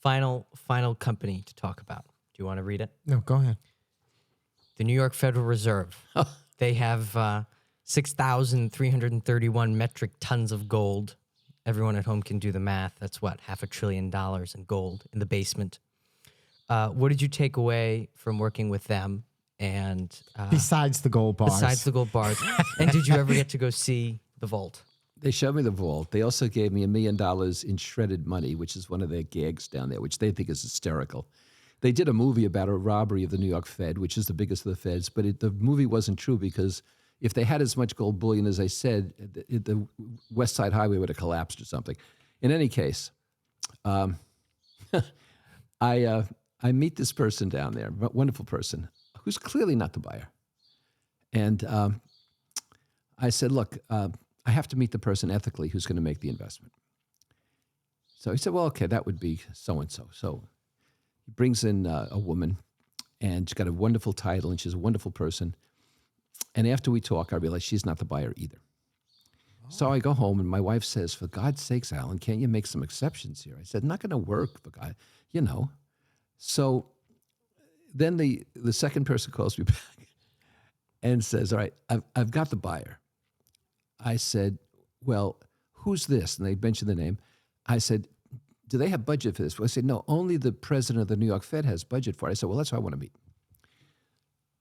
Final company to talk about. Do you want to read it? No, go ahead. The New York Federal Reserve. They have 6,331 metric tons of gold. Everyone at home can do the math. That's what, $500 billion in gold in the basement. What did you take away from working with them? And Besides the gold bars. Besides the gold bars. And did you ever get to go see the vault? They showed me the vault. They also gave me $1 million in shredded money, which is one of their gags down there, which they think is hysterical. They did a movie about a robbery of the New York Fed, which is the biggest of the Feds, but the movie wasn't true because if they had as much gold bullion as I said, the West Side Highway would have collapsed or something. In any case, I meet this person down there, a wonderful person, who's clearly not the buyer. And I said, look, I have to meet the person ethically who's going to make the investment. So he said, well, okay, that would be so-and-so. So he brings in a woman, and she's got a wonderful title, and she's a wonderful person. And after we talk, I realize she's not the buyer either. Oh. So I go home, and my wife says, for God's sakes, Alan, can't you make some exceptions here? I said, not going to work, for God, you know. So then the second person calls me back and says, all right, I've got the buyer. I said, well, who's this? And they mentioned the name. I said, do they have budget for this? Well, I said, no, only the president of the New York Fed has budget for it. I said, well, that's who I want to meet.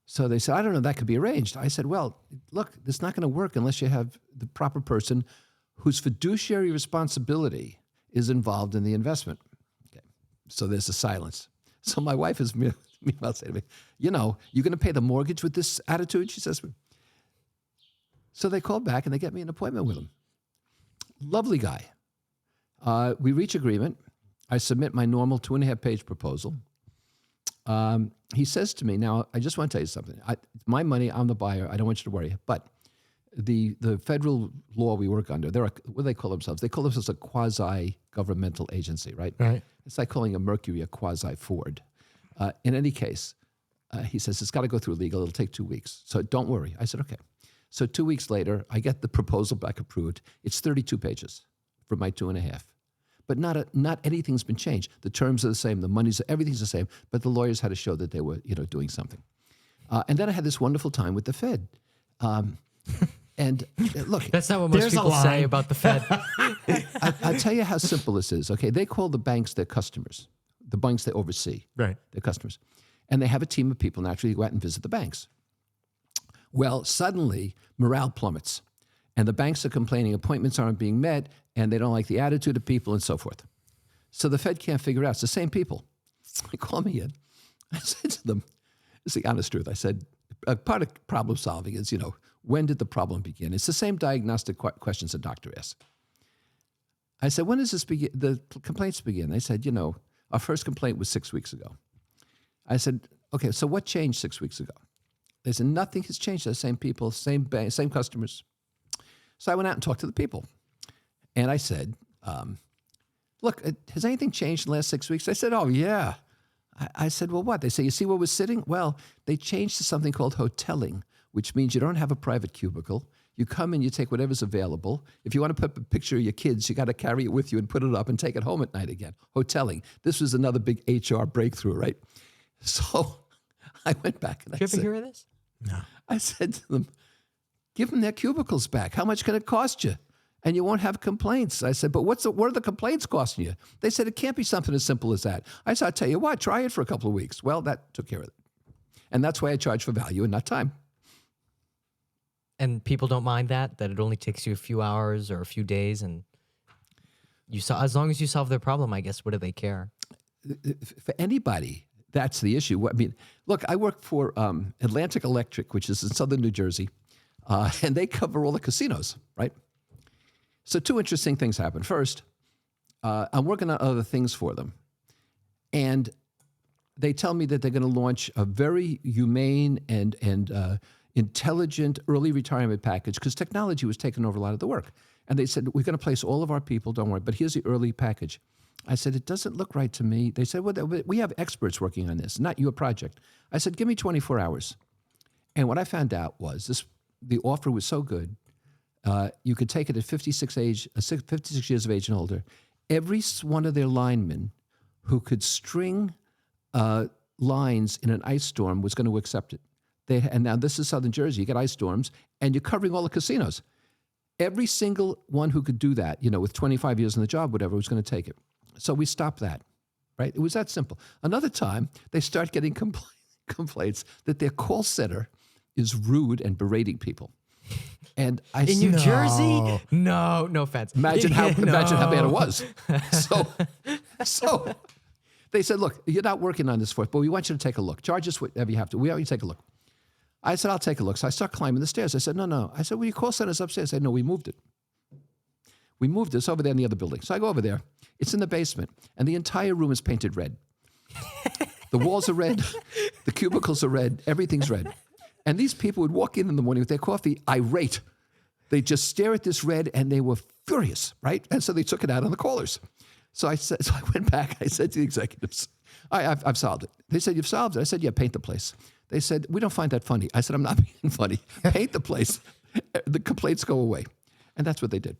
So they said, I don't know, that could be arranged. I said, well, look, it's not going to work unless you have the proper person whose fiduciary responsibility is involved in the investment. Okay. So there's a silence. So my wife is meanwhile saying to me, you know, you're going to pay the mortgage with this attitude? She says, so they call back and they get me an appointment with him. Lovely guy. We reach agreement. I submit my normal 2.5-page proposal. He says to me, now, I just want to tell you something. My money, I'm the buyer. I don't want you to worry. But the federal law we work under, what do they call themselves? They call themselves a quasi-governmental agency, right? Right. It's like calling a Mercury a quasi-Ford. In any case, he says, it's got to go through legal. It'll take 2 weeks. So don't worry. I said, okay. So 2 weeks later, I get the proposal back approved. It's 32 pages for my 2.5. But not anything's been changed. The terms are the same. The money's, everything's the same. But the lawyers had to show that they were, doing something. And then I had this wonderful time with the Fed. And look, that's not what most people say about the Fed. I'll tell you how simple this is. Okay, they call the banks their customers. The banks they oversee, right? Their customers, and they have a team of people naturally who go out and visit the banks. Well, suddenly morale plummets, and the banks are complaining appointments aren't being met, and they don't like the attitude of people and so forth. So the Fed can't figure it out. It's the same people. They call me in. I said to them, it's the honest truth. I said, part of problem solving is, when did the problem begin? It's the same diagnostic questions a doctor asks. I said, when does this begin? The complaints begin? They said, our first complaint was 6 weeks ago. I said, okay, so what changed 6 weeks ago? They said, nothing has changed. The same people, same bank, same customers. So I went out and talked to the people. And I said, look, has anything changed in the last 6 weeks? They said, oh, yeah. I said, well, what? They say, you see where we're sitting? Well, they changed to something called hoteling, which means you don't have a private cubicle. You come in, you take whatever's available. If you want to put a picture of your kids, you got to carry it with you and put it up and take it home at night again. Hoteling. This was another big HR breakthrough, right? So I went back and Did you ever hear of this? No. I said to them, give them their cubicles back. How much can it cost you? And you won't have complaints. I said, but what are the complaints costing you? They said, it can't be something as simple as that. I said, I'll tell you what, try it for a couple of weeks. Well, that took care of it. And that's why I charge for value and not time. And people don't mind that it only takes you a few hours or a few days, and as long as you solve their problem, I guess, what do they care? For anybody, that's the issue. I mean, look, I work for Atlantic Electric, which is in southern New Jersey, and they cover all the casinos, right? So 2 interesting things happen. First, I'm working on other things for them, and they tell me that they're going to launch a very humane and intelligent early retirement package because technology was taking over a lot of the work. And they said, we're going to place all of our people, don't worry, but here's the early package. I said, it doesn't look right to me. They said, well, we have experts working on this, not your project. I said, give me 24 hours. And what I found out was the offer was so good, you could take it at 56 years of age and older. Every one of their linemen who could string lines in an ice storm was going to accept it. And now this is Southern Jersey. You get ice storms, and you're covering all the casinos. Every single one who could do that, with 25 years on the job, whatever, was going to take it. So we stopped that, right? It was that simple. Another time, they start getting complaints that their call center is rude and berating people. And I In said, New Jersey? No offense. imagine how bad it was. So they said, look, you're not working on this for us, but we want you to take a look. Charge us whatever you have to. We want you to take a look. I said, I'll take a look. So I start climbing the stairs. I said, no. I said, well, your call center's upstairs. I said, no, we moved it. We moved it. It's over there in the other building. So I go over there. It's in the basement. And the entire room is painted red. The walls are red. The cubicles are red. Everything's red. And these people would walk in the morning with their coffee, irate. They just stare at this red, and they were furious, right? And so they took it out on the callers. So I went back. I said to the executives, I've solved it. They said, you've solved it? I said, yeah, paint the place. They said, we don't find that funny. I said, I'm not being funny. Paint the place. The complaints go away. And that's what they did.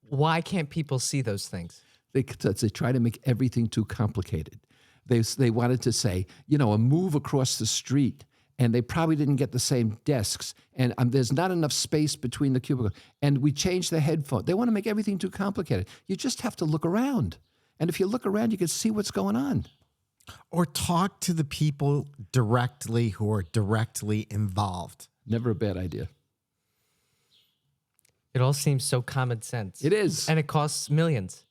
Why can't people see those things? They try to make everything too complicated. They wanted to say, a move across the street, and they probably didn't get the same desks, and there's not enough space between the cubicles, and we changed the headphone. They want to make everything too complicated. You just have to look around. And if you look around, you can see what's going on. Or talk to the people directly who are directly involved. Never a bad idea. It all seems so common sense. It is. And it costs millions.